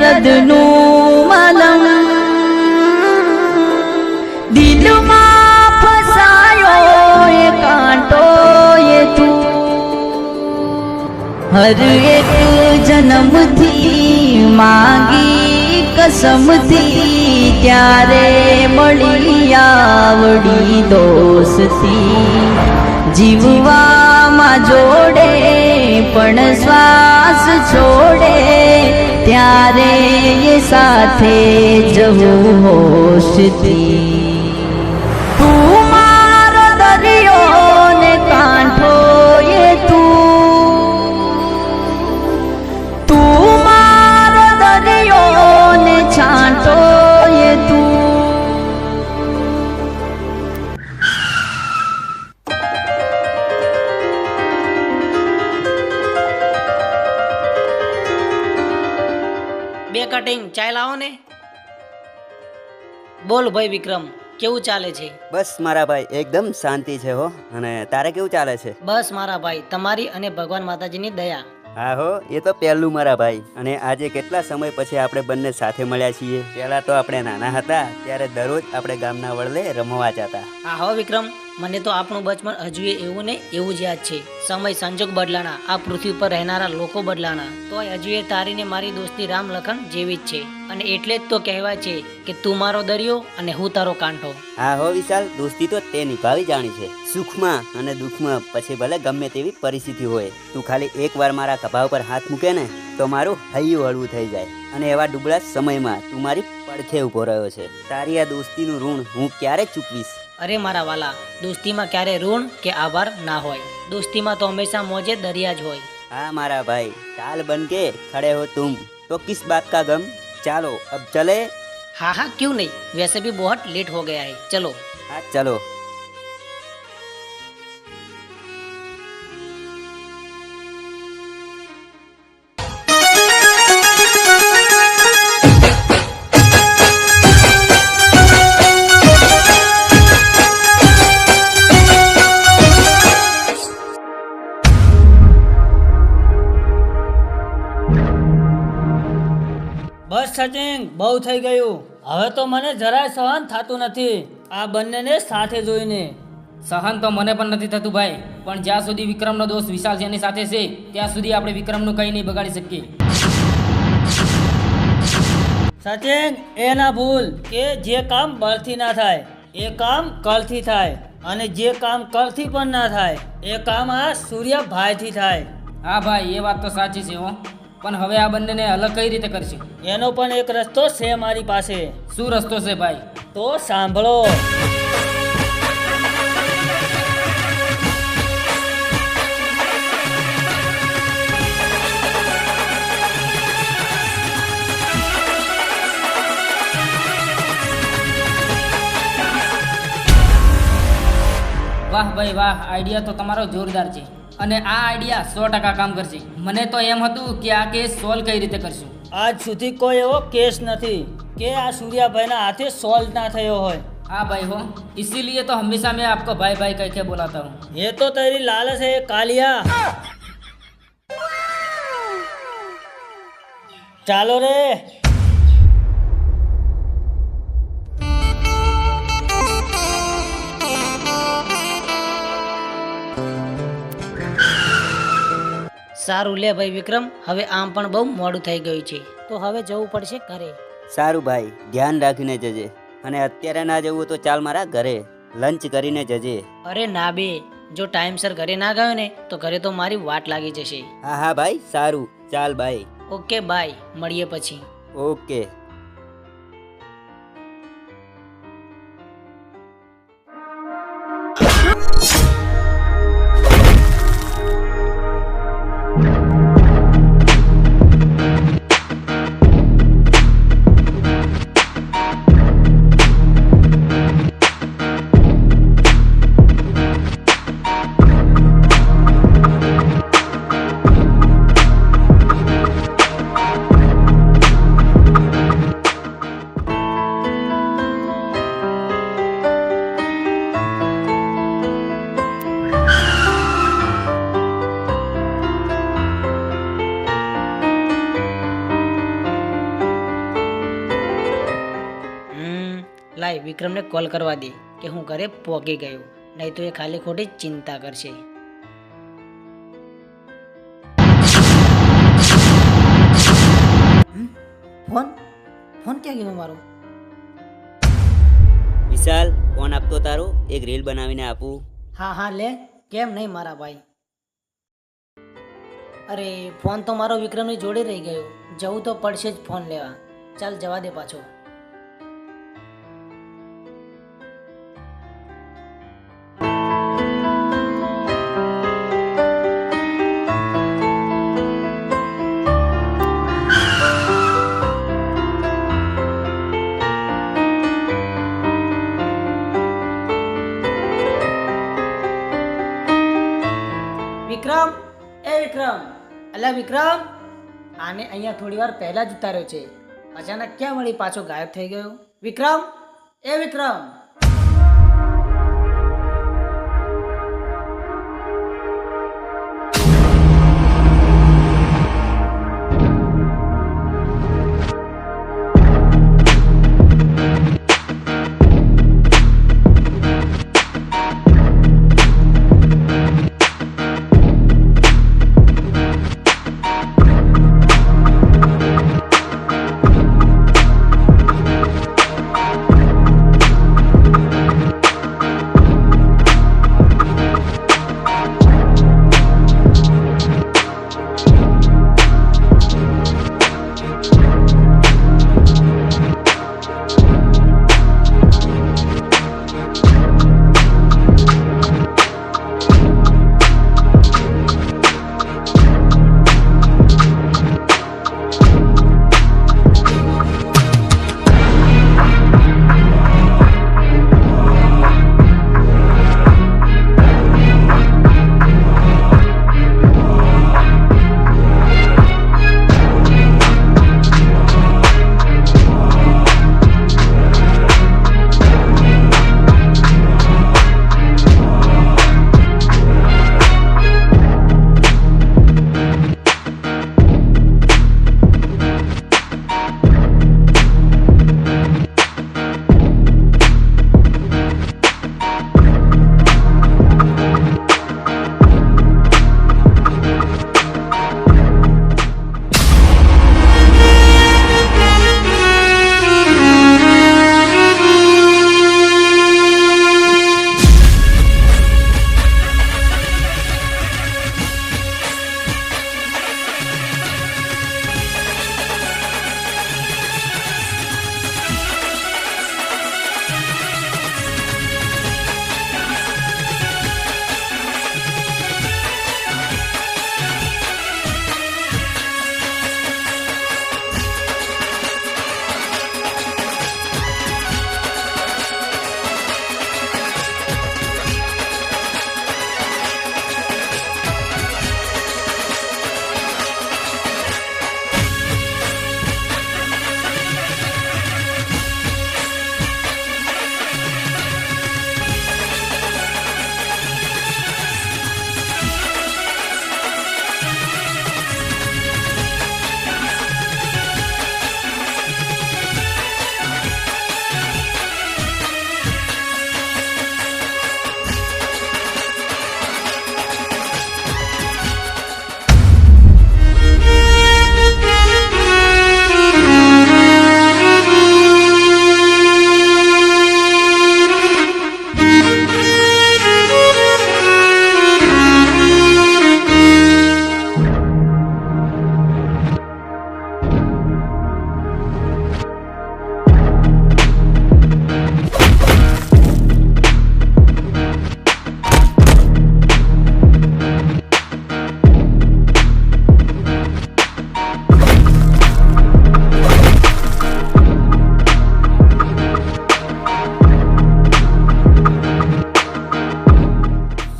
દર્દનું મલમ, દિલમાં ફસાયો એ કાંટો એ તું, હર એક જન્મથી માગી કસમથી, ત્યારે મળી આવડી દોસ્તી, જીવવામાં જોડે પણ શ્વાસ છોડે, ત્યારે એ સાથે જવું હોશથી. તું મારો દરિયો ને કાંઠો એ તું મારો દરિયો ને છાંટો એ તું. બે કટિંગ ચાય લાવો ને. બોલ ભાઈ વિક્રમ, કેવું ચાલે છે? બસ મારા ભાઈ એકદમ શાંતિ છે હો. અને તારે કેવું ચાલે છે? બસ મારા ભાઈ તમારી અને ભગવાન માતાજીની દયા. હા હો, એ તો પહેલું મારા ભાઈ. અને આજે કેટલા સમય પછી આપણે બંને સાથે મળ્યા છીએ. પહેલા તો આપણે નાના હતા ત્યારે દરરોજ આપણે ગામના વડલે રમવા જતા. હા હો વિક્રમ, મને તો આપણું બચપન હજુ એવું ને એવું જ યાદ છે. સમય સંજોગ બદલાના, આ પૃથ્વી પર રહેનારા લોકો બદલાના, તોય હજુ એ તારી ને મારી દોસ્તી રામ લખન જેવી જ છે. અને એટલે જ તો કહેવાય છે કે તું મારો દરિયો અને હું તારો કાંઠો. હા હો વિશાલ, દોસ્તી તો તે નિભાવી જાણી છે. સુખમાં અને દુઃખમાં, પછી ભલે ગમે તેવી પરિસ્થિતિ હોય, તું ખાલી એકવાર મારા ખભા ઉપર હાથ મૂકે ને તો મારું હૈયું હળવું થઈ જાય. અને એવા ડુબળા સમયમાં તું મારી પડખે ઊભો રહ્યો છે. તારી આ દોસ્તીનું ઋણ હું ક્યારે ચૂકવીશ? અરે મારા વાલા, દોસ્તીમાં ક્યારે ઋણ કે આભાર ના હોય. દોસ્તીમાં તો હંમેશા મોજે દરિયા જ હોય. हाँ मारा भाई, टाल बन के खड़े हो तुम तो किस बात का गम? चलो अब चले. हाँ हाँ क्यों नहीं, वैसे भी बहुत लेट हो गया है, चलो. हाँ चलो. બસ સચિન, બહુ થઈ ગયું. હવે તો મને જરાય સહન થતું નથી આ બંનેને સાથે જોઈને. સહન તો મને પણ નથી થતું ભાઈ, પણ જ્યાં સુધી વિક્રમનો દોસ્ત વિશાલ જેની સાથે છે ત્યાં સુધી આપણે વિક્રમનું કંઈ નહીં બગાડી શકીએ. સચિન, એ ના ભૂલ કે જે કામ બળથી ના થાય એ કામ કલથી થાય, અને જે કામ કલથી પણ ના થાય એ કામ આ સૂર્યભાઈથી થાય. હા ભાઈ, એ વાત તો સાચી છે હો, પણ હવે આ બંનેને અલગ કઈ રીતે કરશે? એનો પણ એક રસ્તો છે મારી પાસે. શું રસ્તો છે ભાઈ? તો સાંભળો. વાહ ભાઈ વાહ, આઈડિયા તો તમારો જોરદાર છે. અને આ આઈડિયા 100% કામ કરશે. મને તો એમ હતું કે આ કેસ સોલ્વ કઈ રીતે કરશું. આજ સુધી કોઈ એવો કેસ નથી કે આ સૂર્યાભાઈના હાથે સોલ્વ ના થયો હોય. हाँ भाई हो, इसीलिए तो हमेशा मैं आपको भाई भाई कह के बुलाता हूँ. ये तो तेरी लालच है कालिया. ચાલો રે. સારું લે ભાઈ વિક્રમ, હવે આમ પણ બહુ મોડું થઈ ગયું છે, તો હવે જવું પડશે ઘરે. સારું ભાઈ, ધ્યાન રાખીને જજે. અને અત્યારે ના જવું તો ચાલ મારા ઘરે, લંચ કરીને જજે. અરે ના બે, જો ટાઈમસર ઘરે ના ગયો ને તો ઘરે તો મારી વાટ લાગી જશે. હા હા ભાઈ, સારું, ચાલ બાય. ઓકે બાય, મળીએ પછી. ઓકે. પહેલાં વિક્રમને કોલ કરવા દે કે હું ઘરે પહોંચી ગયો, નહીં તો એ ખાલી ખોટી ચિંતા કરશે. ફોન ફોન ક્યાં ગયો મારો? વિશાલ, ફોન આપતો તારો, એક રીલ બનાવીને આપું. હા હા લે, કેમ નહીં મારા ભાઈ. અરે ફોન તો મારો વિક્રમની જોડે રહી ગયો, જવું તો પડશે જ ફોન લેવા. ચાલ જવા દે પાછો. વિક્રમ, એ વિક્રમ, અલા વિક્રમ, આને અહીંયા થોડી વાર પહેલા જ ઉતાર્યો છે, અચાનક ક્યાં વળી પાછો ગાયબ થઈ ગયો? વિક્રમ, એ વિક્રમ.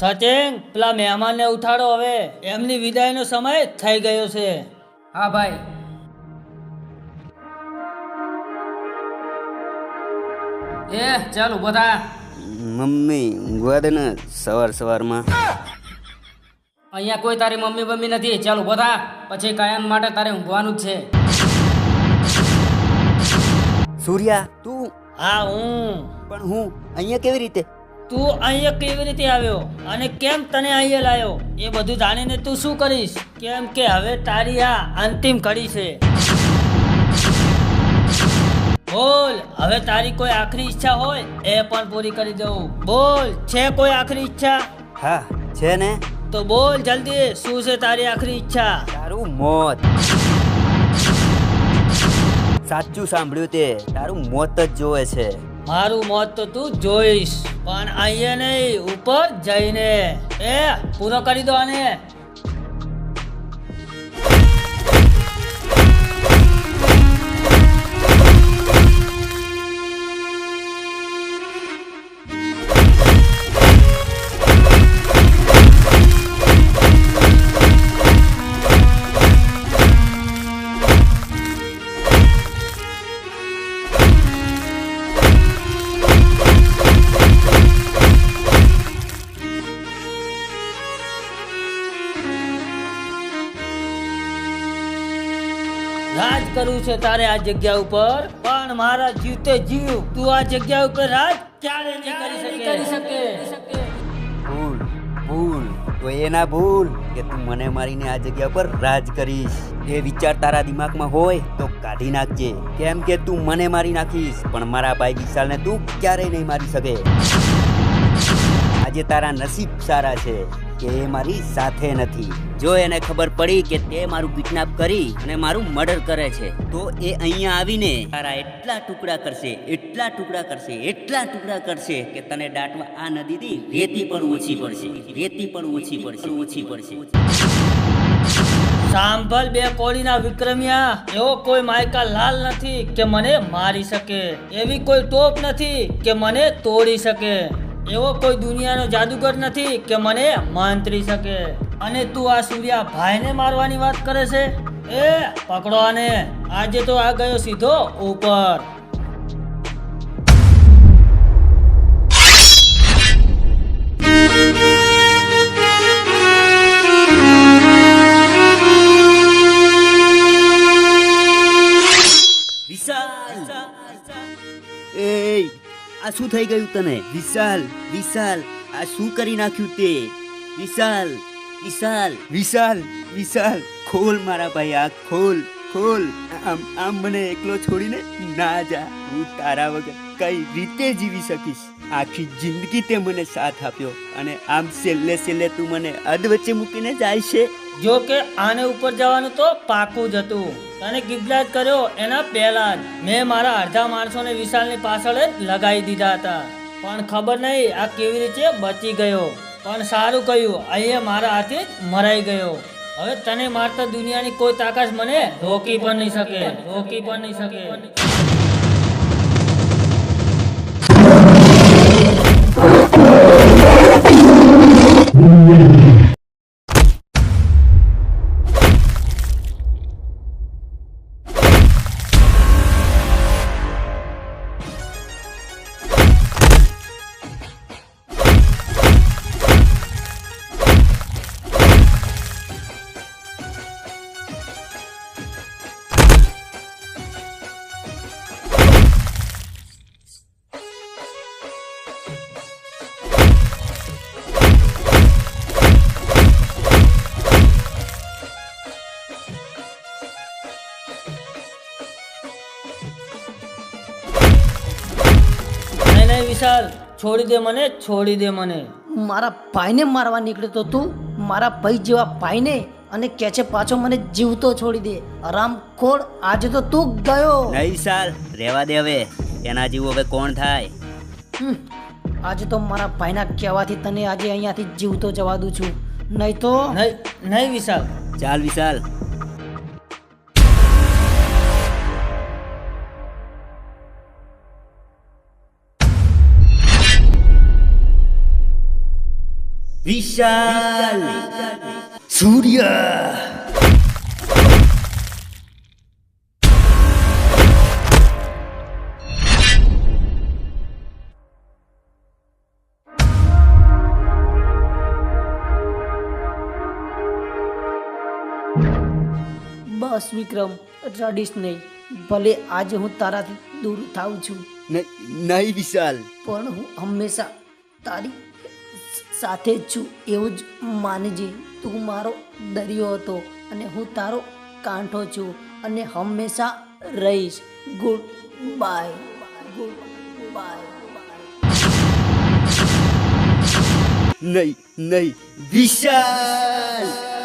સચિન, પેલા મહેમાનને ઉઠાડો, હવે એમની વિદાયનો સમય થઈ ગયો છે. હા ભાઈ. એ ચાલ ઉભો થા. મમ્મી ઊંઘવા દે ને સવારમાં. અહીંયા કોઈ તારી મમ્મી બમ્મી નથી. ચાલ ઉભો થા, પછી કાયમ માટે તારે ઊંઘવાનું જ છે. સૂર્યા, તું હા હું. પણ હું અહીંયા કેવી રીતે? તું અહીંયા કેવી રીતે આવ્યો અને કેમ તને અહીંયા લાયો એ બધું જાણીને તું શું કરીશ? કેમ કે હવે તારી આ અંતિમ ઘડી છે. બોલ, હવે તારી કોઈ આખરી ઈચ્છા હોય એ પણ પૂરી કરી દઉં. બોલ, છે કોઈ આખરી ઈચ્છા? હા છે ને, તો બોલ જલ્દી, શું છે તારી આખરી ઈચ્છા? તારું મોત. સાચું સાંભળ્યું તે, તારું મોત જ જોવે છે. મારું મોત તો તું જોઈશ, પણ અહીંયા નહીં, ઉપર જઈને. એ પૂરો કરી દો આને. રાજ કરવું છે તારે આ જગ્યા ઉપર, પણ મારા જીવતે જીવ તું આ જગ્યા ઉપર રાજ ક્યારે નહીં કરી શકે. ભૂલ ભૂલ તો એ ના ભૂલ કે તું મને મારીને આ જગ્યા પર રાજ કરીશ. એ વિચાર તારા દિમાગમાં હોય તો કાઢી નાખજે, કેમ કે તું મને મારી નાખીશ, પણ મારા ભાઈ વિશાલને તું ક્યારેય નહીં મારી શકે. આજે તારા નસીબ સારા છે કે એ મારી સાથે નથી. જો એને ખબર પડી કે તે મારું કિડનેપ કરી અને મારું મર્ડર કરે છે, તો એ અહીંયા આવીને તારા એટલા ટુકડા કરશે, એટલા ટુકડા કરશે, એટલા ટુકડા કરશે કે તને દાટવા આ નદીથી રેતી પણ ઓછી પડશે, રેતી પણ ઓછી પડશે, ઓછી પડશે. સાંભળ બે કોળીના વિક્રમિયા, એવો કોઈ માયકા લાલ નથી કે મને મારી શકે, એવી કોઈ ટોપ નથી કે મને તોડી શકે, એવો કોઈ દુનિયાનો જાદુગર નથી કે મને મંત્રી શકે. અને તું આ સૂર્યા ભાઈને મારવાની વાત કરે છે? એ પકડો આને, આજે તો આ ગયો સીધો ઉપર. વિશાલ, એ આ શું થઈ ગયું તને? વિશાલ, વિશાલ, આ શું કરી નાખ્યું તે? વિશાલ, વિશાલ, વિશાલ, વિશાલ, ખોલ મારા ભાઈ, આ ખોલ, ખોલ. આમ મને એકલો છોડીને ના જા. હું તારા વગર કઈ રીતે જીવી શકીશ? આખી જિંદગી તે મને સાથ આપ્યો અને આમ છેલ્લે છેલ્લે તું મને અધવચ્ચે મૂકીને જાય છે. જો કે આને ઉપર જવાનું તો પાકું જ હતું. તને કિડનેપ કર્યો એના પહેલા જ મેં મારા અડધા માણસોને વિશાલની પાછળ જ લગાવી દીધા હતા, પણ ખબર નહીં આ કેવી રીતે બચી ગયો. પણ સારું કહ્યું, અહીંયા મારા હાથે જ મરાઈ ગયો. હવે તને મારતા દુનિયાની કોઈ તાકાત મને રોકી પણ નહીં શકે, રોકી પણ નહીં શકે. વિશાલ, છોડી દે મને, છોડી દે મને. મારા ભાઈને મારવા નીકળ્યો તો તું, મારા ભાઈ જેવા ભાઈને, અને કે છે પાછો મને જીવતો છોડી દે. હરામખોર, આજે તો તું ગયો. નહીં વિશાલ, રહેવા દે હવે. એના જેવું હવે કોણ થાય? આજે તો મારા ભાઈના કહેવાથી તને આજે અહીંયાથી જીવતો જવા દઉં છું, નહીં તો નહીં વિશાલ. ચાલ વિશાલ. વિશાલ, સૂર્ય. બસ વિક્રમ, રડીશ નહીં. ભલે આજે હું તારાથી દૂર થાઉં છું, નહીં વિશાલ. પણ હું હંમેશા તારી સાથે જ છું એવું જ માનજે. તું મારો દરિયો હતો અને હું તારો કાંઠો છું અને હંમેશા રહીશ. Good bye. Good bye. નહીં વિશાલ.